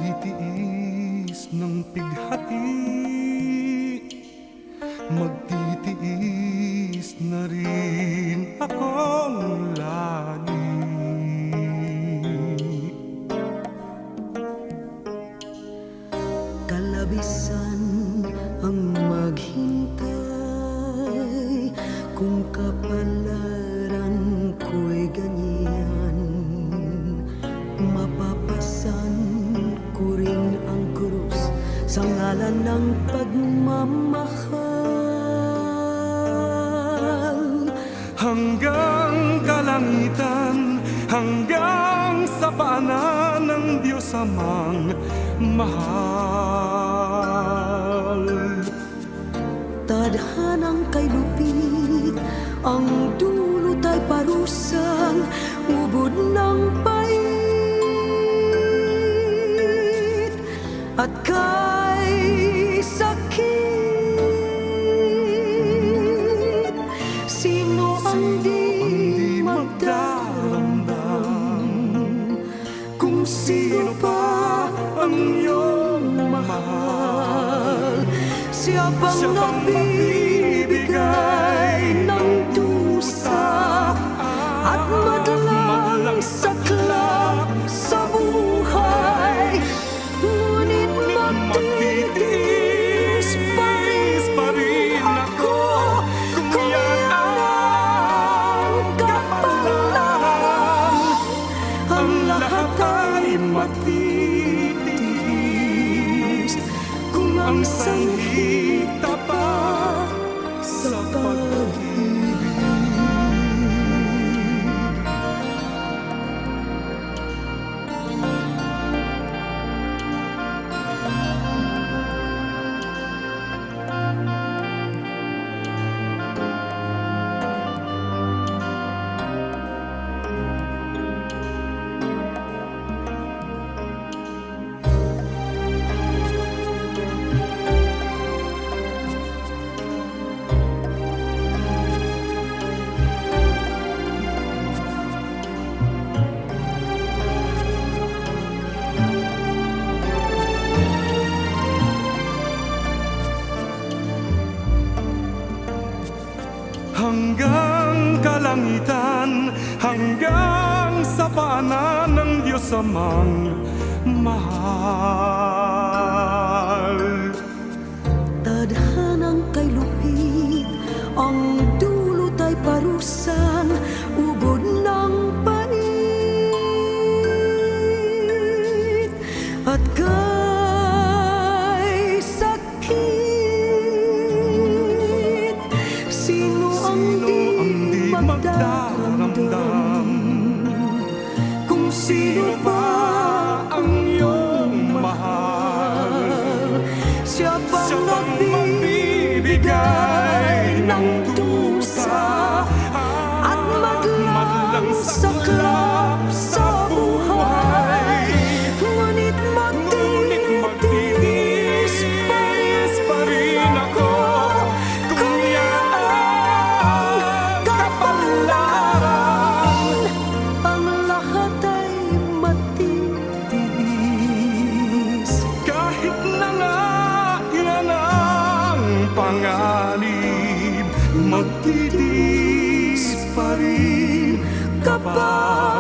Magtitiis ng pighati, magtitiis na rin akong lagi. Kalabisan ang maghintay, kung kapalaran ko'y ganyan. Mapapasan ko rin ang krus sa ngalan ng pagmamahal. Hanggang kalangitan, hanggang sa paanan ng Diyos Amang mahal. Tadhanang kay lupit, ang dulot ay parusang ubod ng pait at kay sakit. Sino ang di magdaramdam kung sino pa ang iyong mahal? Siya bang nagbibigay ng dusa at madlang saklap sa buhay? Ngunit magtitiis pa rin ako kung yan ang kapalaran. Ang lahat ay matitiis kung ang sanhi tapat sa pag-ibig. Hanggang kalangitan, hanggang sa paanan ng Diyos Amang mahal. Tadhanang kay lupit, ang dulot ay parusan, ubod ng pait at kay sakit. Sino ang di magdaramdam kung sino pa ang iyong mahal? Siya bang magbibigay ng dusa at madlang saklap sa buhay? Ngunit magtitiis pa rin ako kung yan ang kapalaran. Ang lahat ay matitiis Kahit na nga yan ang panganib, magtitiis pa rin kapag